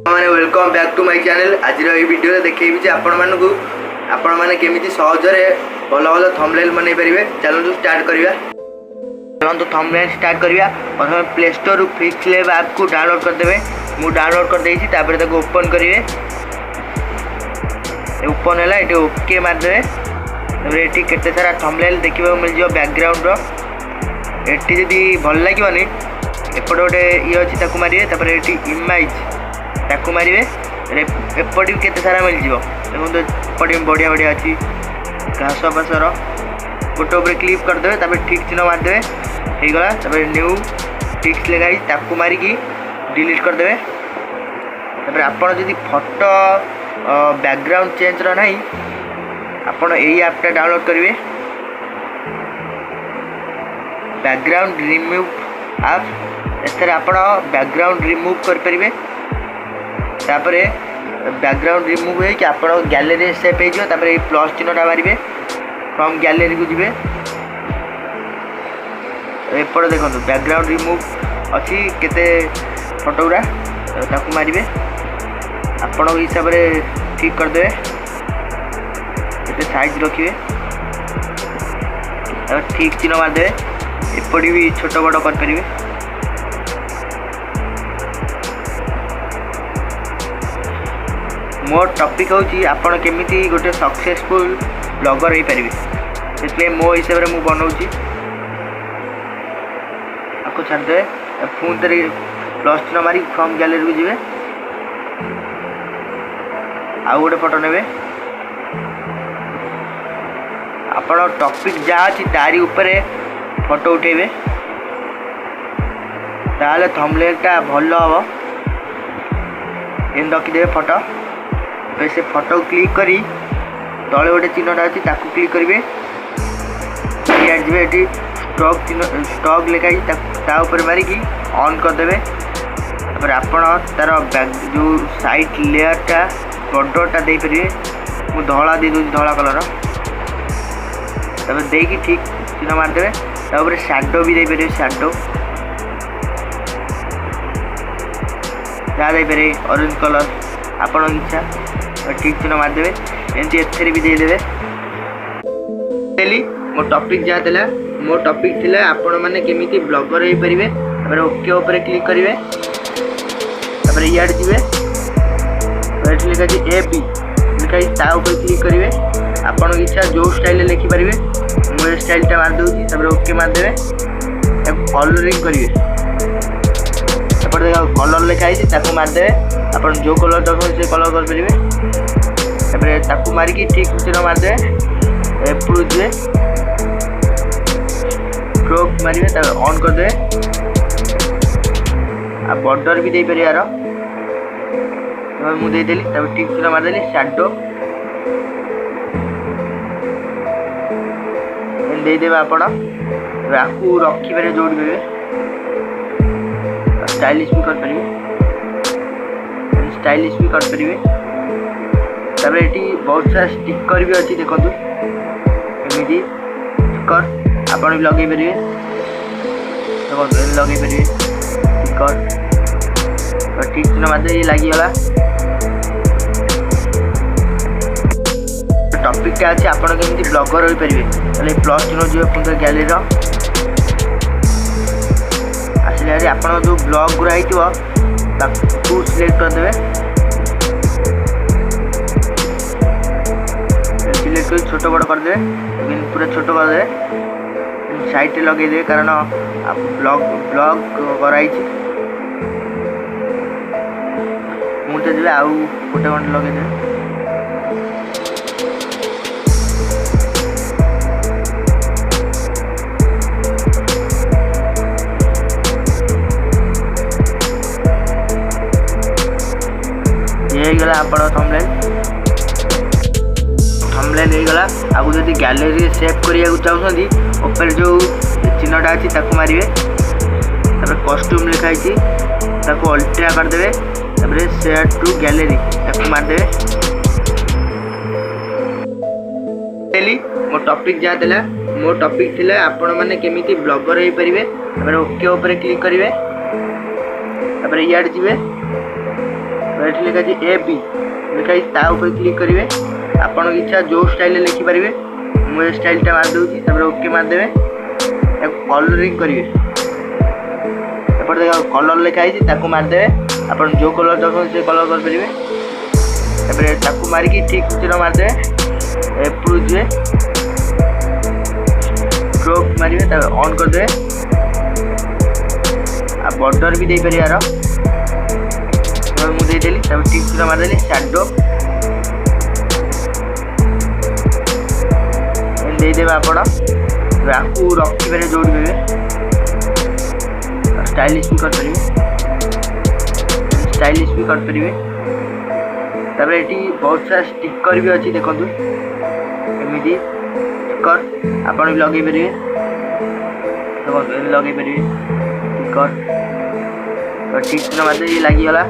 मैंने welcome back to my channel. आज video देखी आपण मैंने केमी सहजरे भल भल थंबनेल बन पारे। चलते स्टार्ट करवा। चलते थंबनेल स्टार्ट करवा। प्रथम play store fix lab app को डाउनलोड करदे। मुझे डाउनलोड कर देछि। तापर ताको ओपन करेंगे। ओपन है ये ओके मारदे। ये केते सारा थंबनेल देखा मिल जाए। बैकग्राउंड ये जदि भल लगे एपटे गोटे ये अच्छी मारे। ये इमेज ताकू मारे। एपटे भी केते सारा मिल जाए। एपटे बढ़िया बढ़िया अच्छी घास फासर फोटो उपर क्लिक करदे। ठीक चिन्ह मारदे हो गला। न्यू टिक्स लगाई ताकू मारिकी डिलीट करदे। आपड़ जदि फोटो बैकग्राउंड चेंज रहा आपड़ यही ऐपटा डाउनलोड करेंगे। बैकग्राउंड रिमूव ऐप एथरे आपण बैकग्राउंड रिमूव करें। तापर बैकग्राउंड रिमूव हो कि आप गैलरी सेव हो। ये प्लस चिन्हटा मारे फ्रॉम गैलरी को जी। एपटे देखो बैकग्राउंड रिमूव अच्छी केते फोटो गुरा ताकू मारे। आपण हिसाब से ठीक करदे। साइज रखिए। ठीक चिन्ह मारदे। एपटे भी छोट बड़ करें। मोर टॉपिक होची आपण केमिति गोटे सक्सेसफुल ब्लॉगर हो पारे। इसलिए मो हिसाब से मुझे बनाऊँगी। आपको छाड़दे पुणी थे प्लस चिन्ह मारी फ्रॉम गैलरी को जी। आउ गोटे फोटो ने आपण टॉपिक जहाँ अच्छी तारी ऊपर फोटो उठेबे। ताले थंबनेलटा भल हम। एम रखिदे फोटो। से फोटो क्लिक करी तले गोटे चिन्हटा अच्छी ताकू क्लिक करेंगे। जी स्टॉक चिन्ह स्टॉक लिखाई तापर मारिकी ऑन करदे। आपण तार बैक जो साइड लेयरटा बॉर्डरटा दे पारे। मु धला दे दूँ धला कलर। देकी ठीक चिन्ह मारदे। तापर शैडो भी दे पारे। शैडो जहाँ दे पारे ऑरेंज कलर आपण इच्छा। ठीक चिन्ह मारदे। एमती एथेरे भी देदेवे। मो टॉपिक जहाँ था मो टॉपिक थी आपण मैंने केमिति ब्लॉगर हो पारे। ओके ऊपर क्लिक करेंगे। इे जी लिखा ए बी लिखाई ऊपर क्लिक करेंगे। आपण इच्छा जो स्टाइल लिखिपारे। मुझे स्टाइलटा मारदे। ओके मारदे। कलरिंग करेंगे। देखा कलर लिखाई मारदे। आप जो कलर चाहते से कलर करेंगे। ताकू मारिकी ठीक चिन्ह मारदे। एपड़ू जे स्ट्रोक मारे ऑन करदे। आ बॉर्डर भी दे पारे यार। मुझे देदेली ठीक चिन्ह मारदेली। शैडो देदेवे। आपण आपको रखिपारे जोड़ पारे। स्टाइलिश भी कर पारे। स्टाइलिश भी कर पारे। ये बहुत सारा स्टिकर भी अच्छी देखो। एमती स्टिकर आप लगे पारे। देखो लगे पारे स्टिकर। ठीक चिन्ह मारदे ये लगिगला। टॉपिकटा अच्छी आपड़ केमती ब्लॉगर हो पारे। प्लस चिन्ह जो पुणी गैलरी आसिले आप जो ब्लॉग गुरा हो सिलेक्ट करदे। सिलेक्ट कर छोट बड़ करदे। पूरा छोट करदे। साइड लगेदे कारण ब्लॉग ब्लॉग कराई। मुझे जी आउ गोटे घंटे लगेदे। ये गला आपण थंबनेल थंबनेल हो गला। आपको जब गैलरी सेव करने चाहते ऊपर जो चिन्हटा अच्छी ताकू मारे। कॉस्ट्यूम लिखाई अल्ट्रा करदे। शेयर टू गैलरी ताकू मारदे। मो टॉपिक जहाँ था मो टॉपिक थी आपण मैंने केमिति ब्लॉगर हो पारे। ओके ऊपर क्लिक करेंगे। इे जी ये लिखा ए बी लिखाई ता ऊपर क्लिक करेंगे आपन इच्छा जो स्टाइल लिखिपारे मुझे स्टाइलटा मारदे ओके मारदे कलरिंग करेंगे एपटे कलर लिखाई मारदे आप जो कलर चाहते से कलर करेंगे मारिकी ठीक चिन्ह मारदे एप्रूव जे स्ट्रोक मारे ऑन करदे आ बॉर्डर भी दे पारे यार मुझे देदेली टिक चिन्ह मारदेली शैडो देदेवे आप रखिपारे जो स्टाइलिश भी कर पारे तब ये बहुत सारा स्टिकर भी अच्छी देखो एमती स्टिकर आप लगे पारे लगे पारे स्टिकर तो ठीक चिन्ह मारदे लगिगला